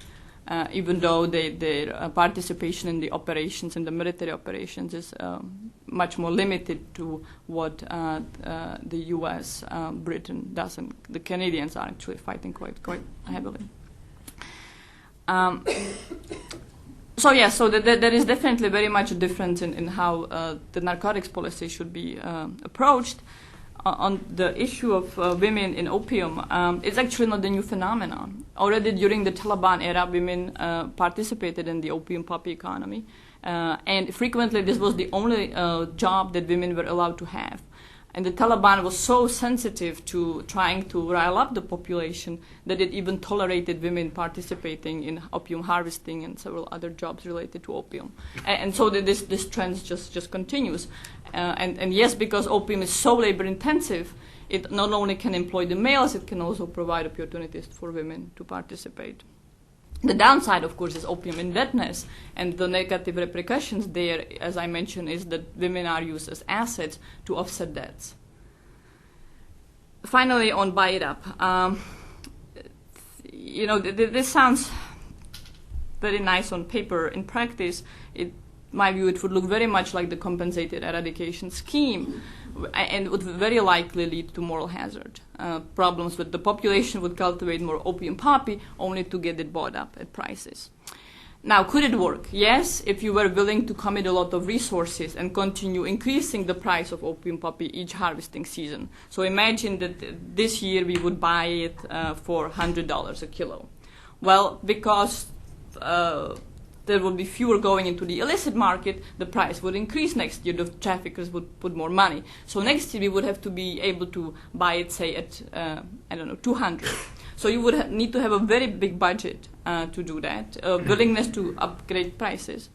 even though their participation in the operations, in the military operations, is much more limited to what the U.S., Britain does, and the Canadians are actually fighting quite heavily. So there is definitely very much a difference in how the narcotics policy should be approached. On the issue of women in opium, it's actually not a new phenomenon. Already during the Taliban era, women participated in the opium poppy economy, and frequently this was the only job that women were allowed to have. And the Taliban was so sensitive to trying to rile up the population that it even tolerated women participating in opium harvesting and several other jobs related to opium. And so this trend just continues. And yes, because opium is so labor intensive, it not only can employ the males, it can also provide opportunities for women to participate. The downside, of course, is opium indebtedness, and the negative repercussions there, as I mentioned, is that women are used as assets to offset debts. Finally, on buy it up, this sounds very nice on paper. In practice, in my view, it would look very much like the compensated eradication scheme, and would very likely lead to moral hazard. Problems with the population would cultivate more opium poppy only to get it bought up at prices. Now, could it work? Yes, if you were willing to commit a lot of resources and continue increasing the price of opium poppy each harvesting season. So imagine that this year we would buy it for $100 a kilo. Well, because there would be fewer going into the illicit market, the price would increase next year. The traffickers would put more money. So next year we would have to be able to buy it, say, at, $200. So you would need to have a very big budget to do that, willingness to upgrade prices.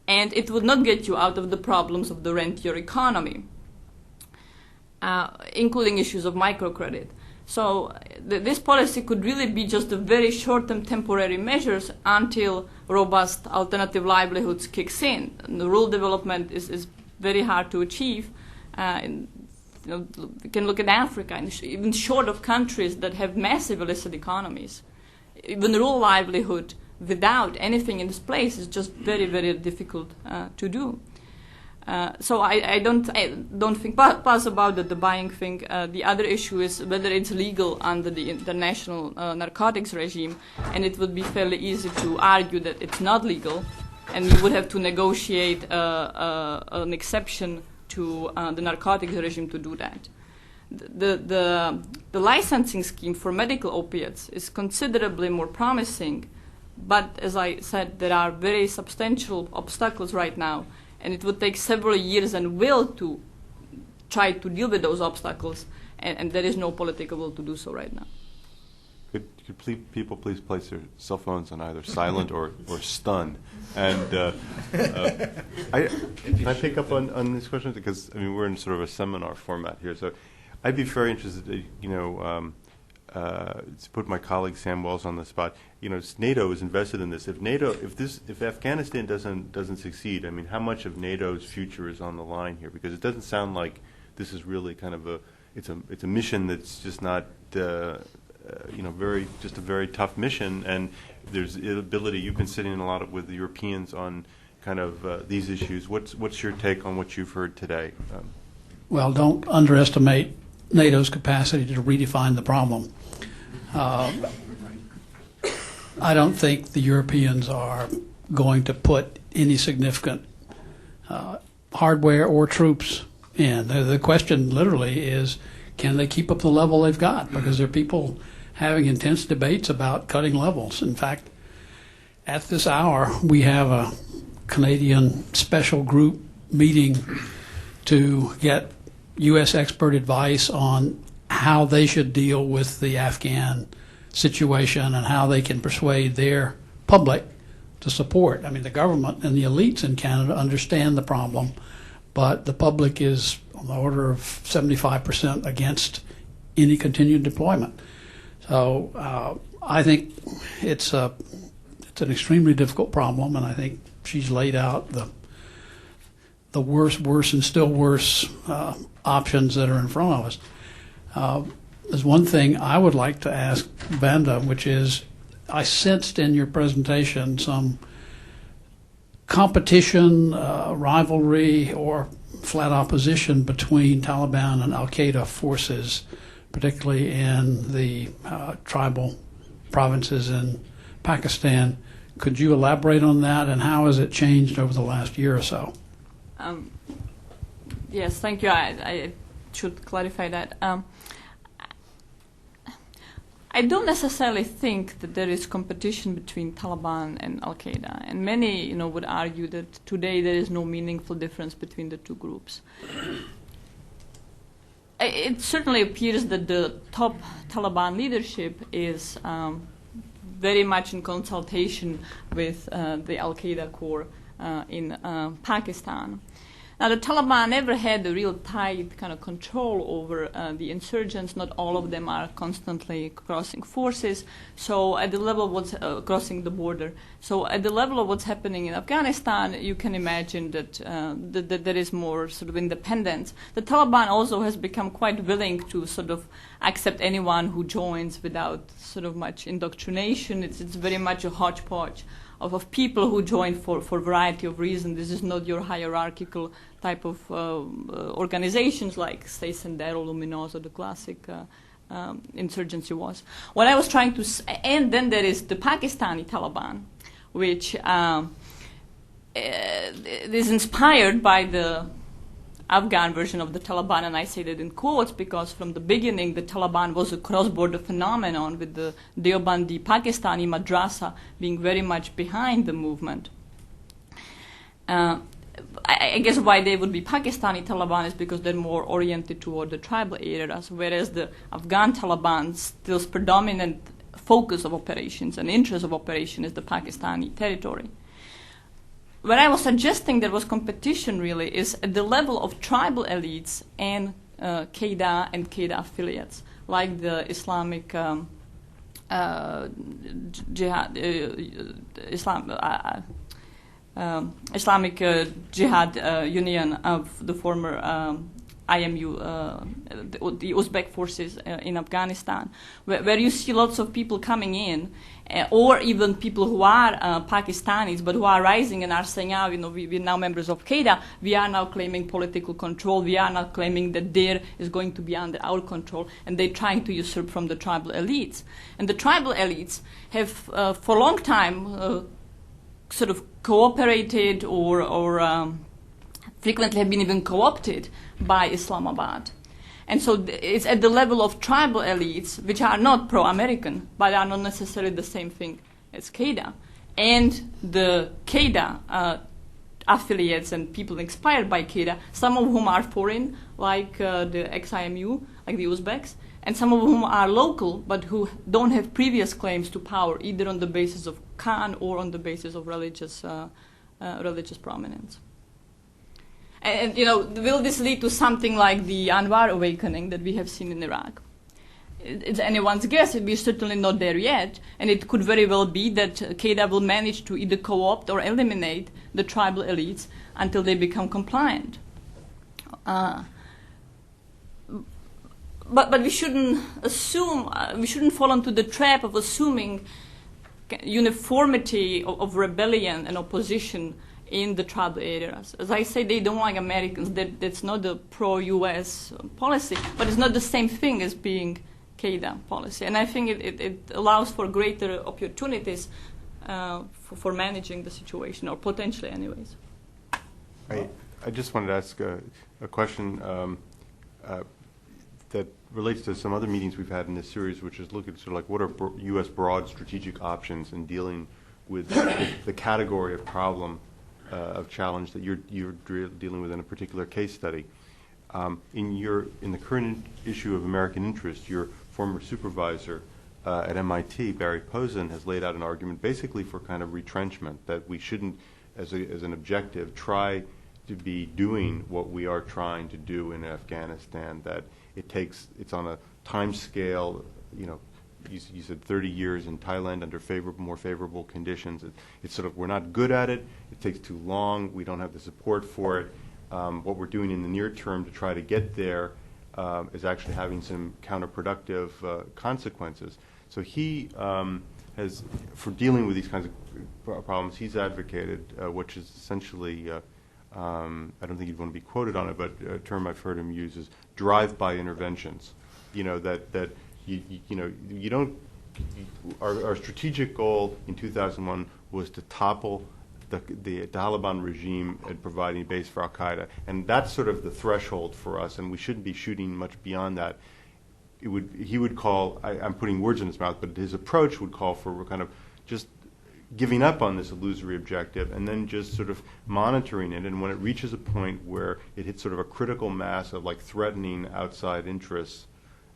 And it would not get you out of the problems of the rentier economy, including issues of microcredit. So this policy could really be just a very short-term temporary measures until robust alternative livelihoods kicks in. And the rural development is very hard to achieve. We can look at Africa, and even short of countries that have massive illicit economies. Even rural livelihood without anything in this place is just very, very difficult to do. So I don't think, plus about the buying thing, the other issue is whether it's legal under the international narcotics regime, and it would be fairly easy to argue that it's not legal, and you would have to negotiate an exception to the narcotics regime to do that. The licensing scheme for medical opiates is considerably more promising But as I said, there are very substantial obstacles right now, and it would take several years and will to try to deal with those obstacles, and there is no political will to do so right now. Could people please place their cell phones on either silent or stun? And can I pick up on these questions? Because, I mean, we're in sort of a seminar format here, so I'd be very interested, to put my colleague Sam Wells on the spot. NATO is invested in this. If Afghanistan doesn't succeed, I mean, how much of NATO's future is on the line here? Because it doesn't sound like this is really kind of it's a mission that's just not a very tough mission, and there's ability. You've been sitting a lot with the Europeans on kind of these issues. What's your take on what you've heard today? Well, don't underestimate NATO's capacity to redefine the problem. I don't think the Europeans are going to put any significant hardware or troops in. The question literally is, can they keep up the level they've got? Because there are people having intense debates about cutting levels. In fact, at this hour, we have a Canadian special group meeting to get U.S. expert advice on how they should deal with the Afghan situation and how they can persuade their public to support. I mean, the government and the elites in Canada understand the problem, but the public is on the order of 75% against any continued deployment. So I think it's an extremely difficult problem, and I think she's laid out the worse, and still worse options that are in front of us. There's one thing I would like to ask Vanda, which is, I sensed in your presentation some competition, rivalry, or flat opposition between Taliban and Al-Qaeda forces, particularly in the tribal provinces in Pakistan. Could you elaborate on that, and how has it changed over the last year or so? Yes, thank you. I should clarify that. I don't necessarily think that there is competition between Taliban and Al-Qaeda, and many, would argue that today there is no meaningful difference between the two groups. It certainly appears that the top Taliban leadership is very much in consultation with the Al-Qaeda core in Pakistan. Now, the Taliban never had a real tight kind of control over the insurgents. Not all of them are constantly crossing forces. So at the level of what's crossing the border. So at the level of what's happening in Afghanistan, you can imagine that, that there is more sort of independence. The Taliban also has become quite willing to sort of accept anyone who joins without sort of much indoctrination. It's very much a hodgepodge of people who join for a variety of reasons. This is not your hierarchical type of organizations like State Sendero, Luminoso, the classic insurgency was. What I was trying to and then there is the Pakistani Taliban, which is inspired by the Afghan version of the Taliban, and I say that in quotes because from the beginning the Taliban was a cross-border phenomenon, with the Deobandi Pakistani madrasa being very much behind the movement. I guess why they would be Pakistani Taliban is because they're more oriented toward the tribal areas, whereas the Afghan Taliban, still's predominant focus of operations and interest of operation is the Pakistani territory. What I was suggesting there was competition really is at the level of tribal elites and Qaeda and Qaeda affiliates, like the Islamic Jihad, Islamic Jihad Union of the former IMU, the Uzbek forces in Afghanistan, where you see lots of people coming in, or even people who are Pakistanis but who are rising and are saying, we're now members of Qaeda, we are now claiming political control, we are now claiming that there is going to be under our control, and they're trying to usurp from the tribal elites. And the tribal elites have for a long time sort of cooperated or frequently have been even co-opted by Islamabad. And so it's at the level of tribal elites, which are not pro-American, but are not necessarily the same thing as Qaeda. and the Qaeda affiliates and people inspired by Qaeda, some of whom are foreign, like the ex-IMU, like the Uzbeks, and some of whom are local, but who don't have previous claims to power, either on the basis of Khan or on the basis of religious prominence. And will this lead to something like the Anwar awakening that we have seen in Iraq? It's anyone's guess. We're certainly not there yet, and it could very well be that Qaeda will manage to either co-opt or eliminate the tribal elites until they become compliant. But we shouldn't assume, we shouldn't fall into the trap of assuming uniformity of rebellion and opposition in the tribal areas. As I say, they don't like Americans. That's not the pro-U.S. policy, but it's not the same thing as being Qaeda policy. And I think it allows for greater opportunities for managing the situation, or potentially anyways. I just wanted to ask a question that relates to some other meetings we've had in this series, which is look at sort of like what are U.S. broad strategic options in dealing with the category of problem of challenge that you're dealing with in a particular case study. In the current issue of American Interest, your former supervisor at MIT, Barry Posen, has laid out an argument basically for kind of retrenchment, that we shouldn't, as an objective, try to be doing what we are trying to do in Afghanistan, that it's on a time scale, you said 30 years in Thailand under more favorable conditions. It's sort of, we're not good at it, it takes too long, we don't have the support for it. What we're doing in the near term to try to get there is actually having some counterproductive consequences. So he has, for dealing with these kinds of problems, he's advocated, which is essentially, I don't think you'd want to be quoted on it, but a term I've heard him use is drive-by interventions. That you don't. Our strategic goal in 2001 was to topple the Taliban regime and providing a base for Al-Qaeda, and that's sort of the threshold for us, and we shouldn't be shooting much beyond that. He would call, I'm putting words in his mouth, but his approach would call for kind of just giving up on this illusory objective and then just sort of monitoring it, and when it reaches a point where it hits sort of a critical mass of like threatening outside interests,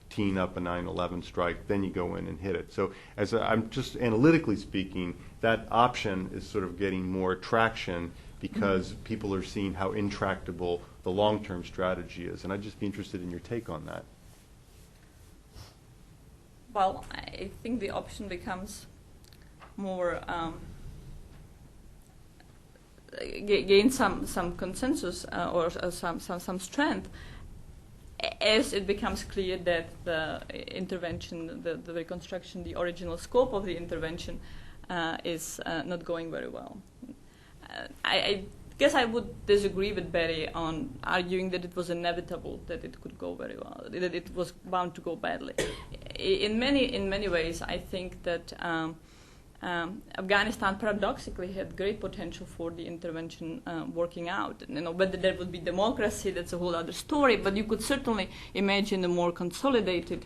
teeing up a 9/11 strike, then you go in and hit it. So I'm just analytically speaking, that option is sort of getting more traction because people are seeing how intractable the long-term strategy is, and I'd just be interested in your take on that. Well, I think the option becomes more gain some consensus or some strength as it becomes clear that the intervention, the reconstruction, the original scope of the intervention is not going very well. I guess I would disagree with Barry on arguing that it was inevitable that it could go very well, that it was bound to go badly. In many ways, I think that Afghanistan paradoxically had great potential for the intervention working out. Whether there would be democracy, that's a whole other story, but you could certainly imagine a more consolidated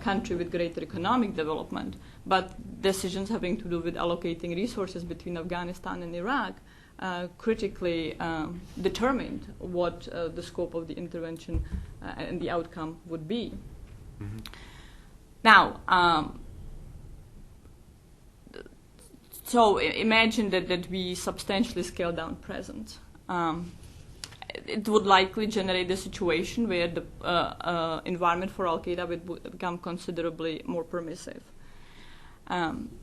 country with greater economic development, but decisions having to do with allocating resources between Afghanistan and Iraq critically determined what the scope of the intervention and the outcome would be. Mm-hmm. Now, so imagine that we substantially scale down presence. It would likely generate a situation where the environment for Al-Qaeda would become considerably more permissive.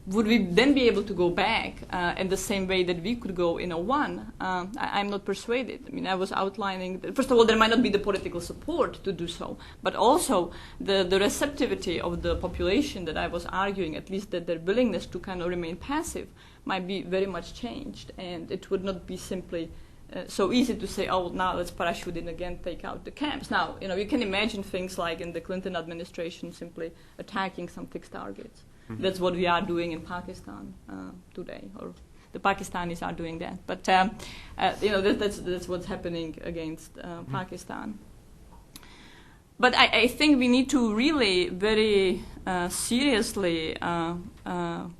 Would we then be able to go back in the same way that we could go in 01? I'm not persuaded. I mean, I was outlining, first of all, there might not be the political support to do so, but also the receptivity of the population that I was arguing, at least that their willingness to kind of remain passive, might be very much changed, and it would not be simply so easy to say, oh, now let's parachute in again, take out the camps. Now, you can imagine things like in the Clinton administration simply attacking some fixed targets. That's what we are doing in Pakistan today, or the Pakistanis are doing that. But that's what's happening against Pakistan. But I think we need to really very seriously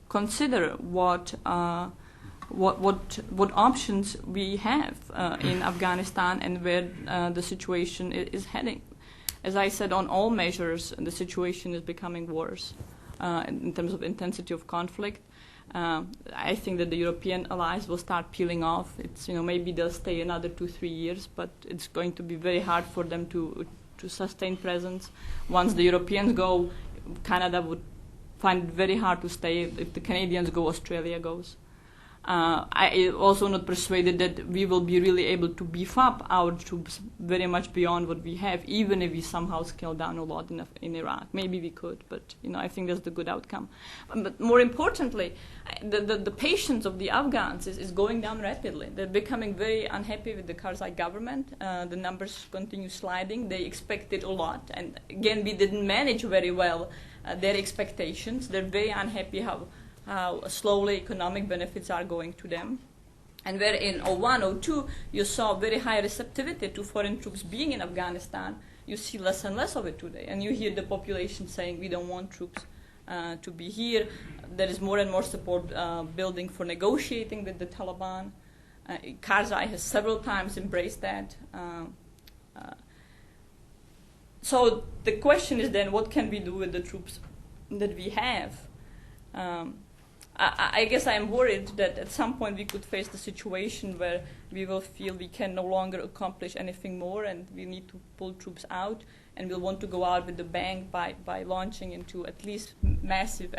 consider what what options we have in Afghanistan and where the situation is heading. As I said, on all measures, the situation is becoming worse in terms of intensity of conflict. I think that the European allies will start peeling off. It's, maybe they'll stay another 2-3 years, but it's going to be very hard for them to sustain presence. Once the Europeans go, Canada would find it very hard to stay. If the Canadians go, Australia goes. I am also not persuaded that we will be really able to beef up our troops very much beyond what we have, even if we somehow scale down a lot in Iraq. Maybe we could, but I think that's the good outcome. But more importantly, the patience of the Afghans is going down rapidly. They're becoming very unhappy with the Karzai government. The numbers continue sliding. They expected a lot, and again, we didn't manage very well their expectations. They're very unhappy how slowly economic benefits are going to them. And where in 2001, 2002, you saw very high receptivity to foreign troops being in Afghanistan, you see less and less of it today. And you hear the population saying, we don't want troops to be here. There is more and more support building for negotiating with the Taliban. Karzai has several times embraced that. So the question is then, what can we do with the troops that we have? I guess I'm worried that at some point we could face the situation where we will feel we can no longer accomplish anything more and we need to pull troops out, and we'll want to go out with the bang by launching into at least massive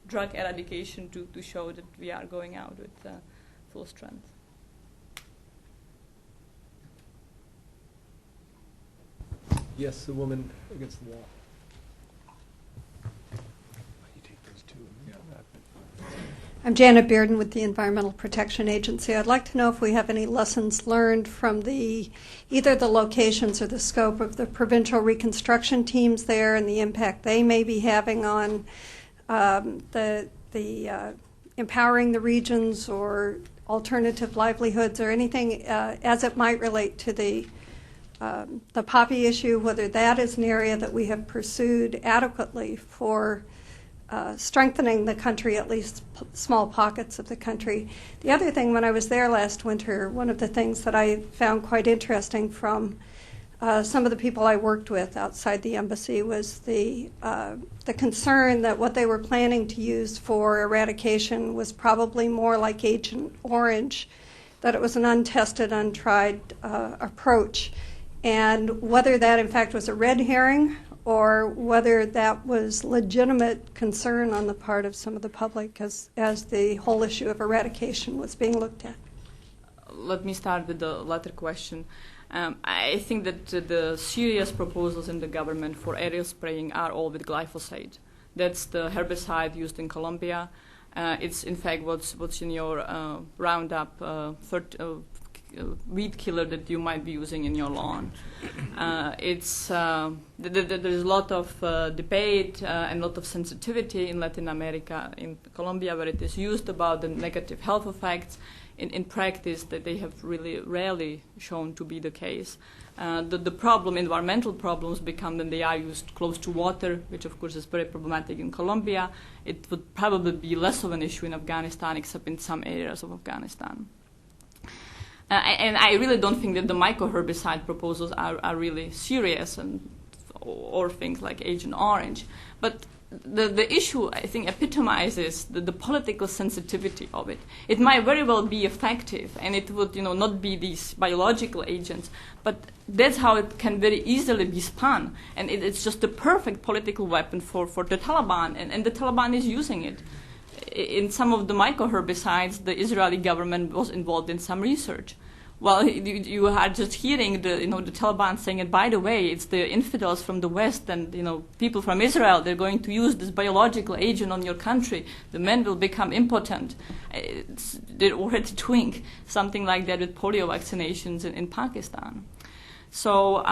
drug eradication to show that we are going out with full strength. Yes, the woman against the wall. I'm Janet Bearden with the Environmental Protection Agency. I'd like to know if we have any lessons learned from either the locations or the scope of the provincial reconstruction teams there and the impact they may be having on empowering the regions or alternative livelihoods or anything as it might relate to the poppy issue, whether that is an area that we have pursued adequately for strengthening the country, at least small pockets of the country. The other thing, when I was there last winter, one of the things that I found quite interesting from some of the people I worked with outside the embassy was the concern that what they were planning to use for eradication was probably more like Agent Orange, that it was an untested, untried approach. And whether that in fact was a red herring or whether that was legitimate concern on the part of some of the public as the whole issue of eradication was being looked at. Let me start with the latter question. I think that the serious proposals in the government for aerial spraying are all with glyphosate. That's the herbicide used in Colombia. It's in fact what's in your Roundup weed killer that you might be using in your lawn. There's a lot of debate and a lot of sensitivity in Latin America, in Colombia, where it is used about the negative health effects. In practice, that they have really rarely shown to be the case. The environmental problems become when they are used close to water, which of course is very problematic in Colombia. It would probably be less of an issue in Afghanistan, except in some areas of Afghanistan. And I really don't think that the mycoherbicide proposals are really serious, or things like Agent Orange. But the issue, I think, epitomizes the political sensitivity of it. It might very well be effective, and it would, not be these biological agents, but that's how it can very easily be spun. And it's just the perfect political weapon for the Taliban, and the Taliban is using it. In some of the mycoherbicides, the Israeli government was involved in some research. Well, you are just hearing the Taliban saying it. By the way, it's the infidels from the West and people from Israel. They're going to use this biological agent on your country. The men will become impotent. They're already doing something like that with polio vaccinations in Pakistan. So,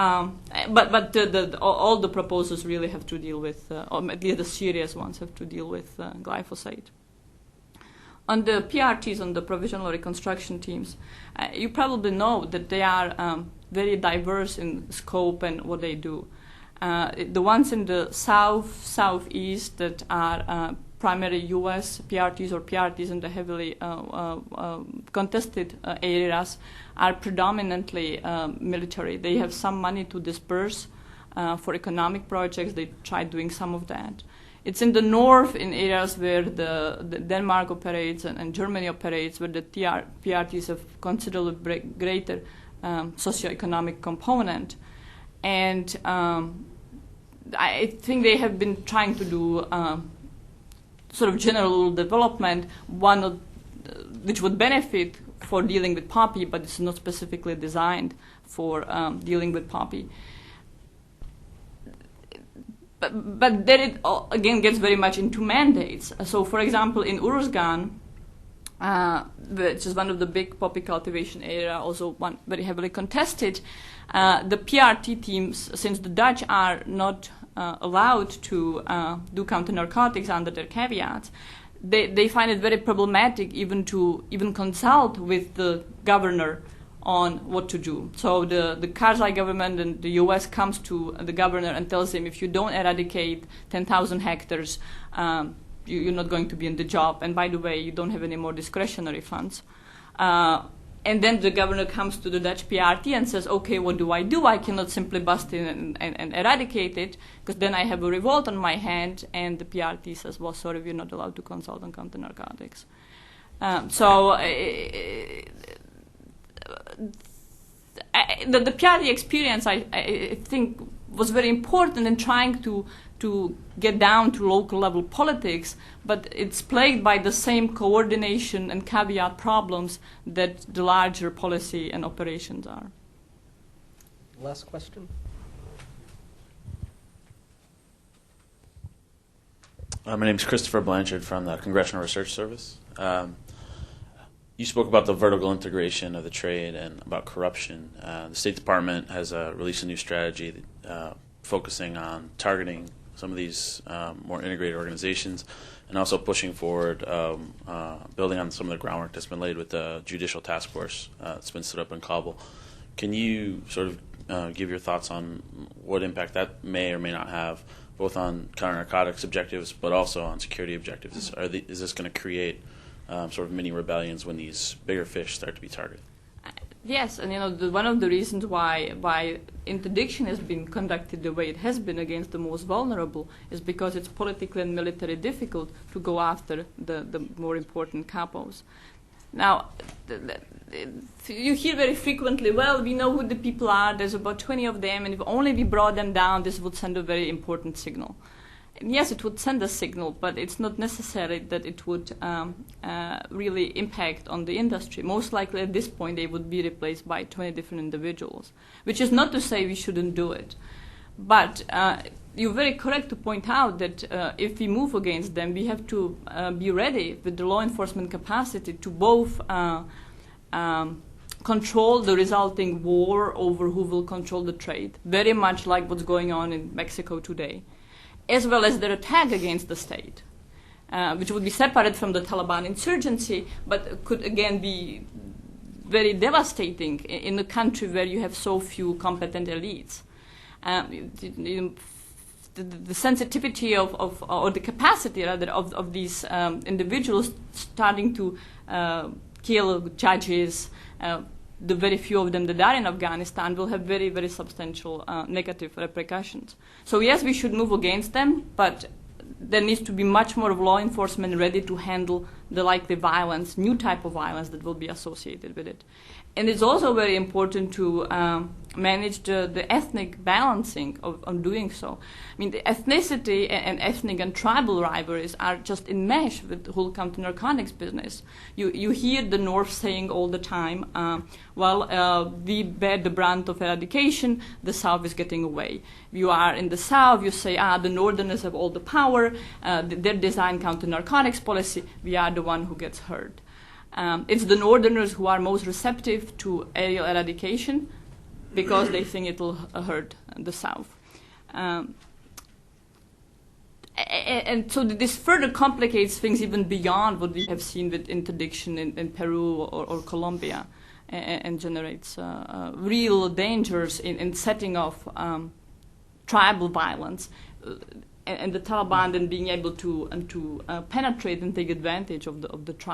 but all the proposals really have to deal with, or at least the serious ones have to deal with glyphosate. On the PRTs, on the provisional reconstruction teams, you probably know that they are very diverse in scope and what they do. The ones in the southeast that are primary U.S. PRTs or PRTs in the heavily contested areas are predominantly military. They have some money to disperse for economic projects. They tried doing some of that. It's in the north, in areas where the Denmark operates and Germany operates, where the PRTs have considerably greater socioeconomic component. And I think they have been trying to do sort of general development, which would benefit for dealing with poppy, but it's not specifically designed for dealing with poppy. But then it again gets very much into mandates. So, for example, in Uruzgan, which is one of the big poppy cultivation area, also one very heavily contested, the PRT teams, since the Dutch are not allowed to do counter-narcotics under their caveats, they find it very problematic even to consult with the governor on what to do. So the Karzai government and the U.S. comes to the governor and tells him, if you don't eradicate 10,000 hectares, you're not going to be in the job. And by the way, you don't have any more discretionary funds. And then the governor comes to the Dutch PRT and says, okay, what do? I cannot simply bust in and eradicate it, because then I have a revolt on my hand. And the PRT says, well, sorry, we're not allowed to consult on counter-narcotics. The PRT experience, I think, was very important in trying to get down to local level politics, but it's plagued by the same coordination and caveat problems that the larger policy and operations are. Last question. My name is Christopher Blanchard from the Congressional Research Service. You spoke about the vertical integration of the trade and about corruption. The State Department has released a new strategy focusing on targeting some of these more integrated organizations, and also pushing forward, building on some of the groundwork that's been laid with the Judicial Task Force that's been set up in Kabul. Can you sort of give your thoughts on what impact that may or may not have, both on counter-narcotics objectives, but also on security objectives? Is this going to create sort of mini rebellions when these bigger fish start to be targeted? Yes, and one of the reasons why interdiction has been conducted the way it has been against the most vulnerable is because it's politically and militarily difficult to go after the more important capos. Now, you hear very frequently, well, we know who the people are, there's about 20 of them, and if only we brought them down, this would send a very important signal. Yes, it would send a signal, but it's not necessary that it would really impact on the industry. Most likely at this point they would be replaced by 20 different individuals, which is not to say we shouldn't do it. But you're very correct to point out that if we move against them, we have to be ready with the law enforcement capacity to both control the resulting war over who will control the trade, very much like what's going on in Mexico today, as well as their attack against the state, which would be separate from the Taliban insurgency, but could again be very devastating in a country where you have so few competent elites. The sensitivity or the capacity rather of these individuals starting to kill judges, the very few of them that are in Afghanistan, will have very, very substantial negative repercussions. So yes, we should move against them, but there needs to be much more of law enforcement ready to handle the likely violence, new type of violence that will be associated with it. And it's also very important to manage the ethnic balancing of doing so. I mean, the ethnicity and ethnic and tribal rivalries are just enmeshed with the whole counter-narcotics business. You hear the North saying all the time, we bear the brunt of eradication, the South is getting away. You are in the South, you say, the Northerners have all the power, they design counter-narcotics policy, we are the one who gets hurt. It's the Northerners who are most receptive to aerial eradication because they think it will hurt the South. And so this further complicates things even beyond what we have seen with interdiction in Peru or Colombia, and generates real dangers in setting off tribal violence. and the Taliban then being able to penetrate and take advantage of the tribal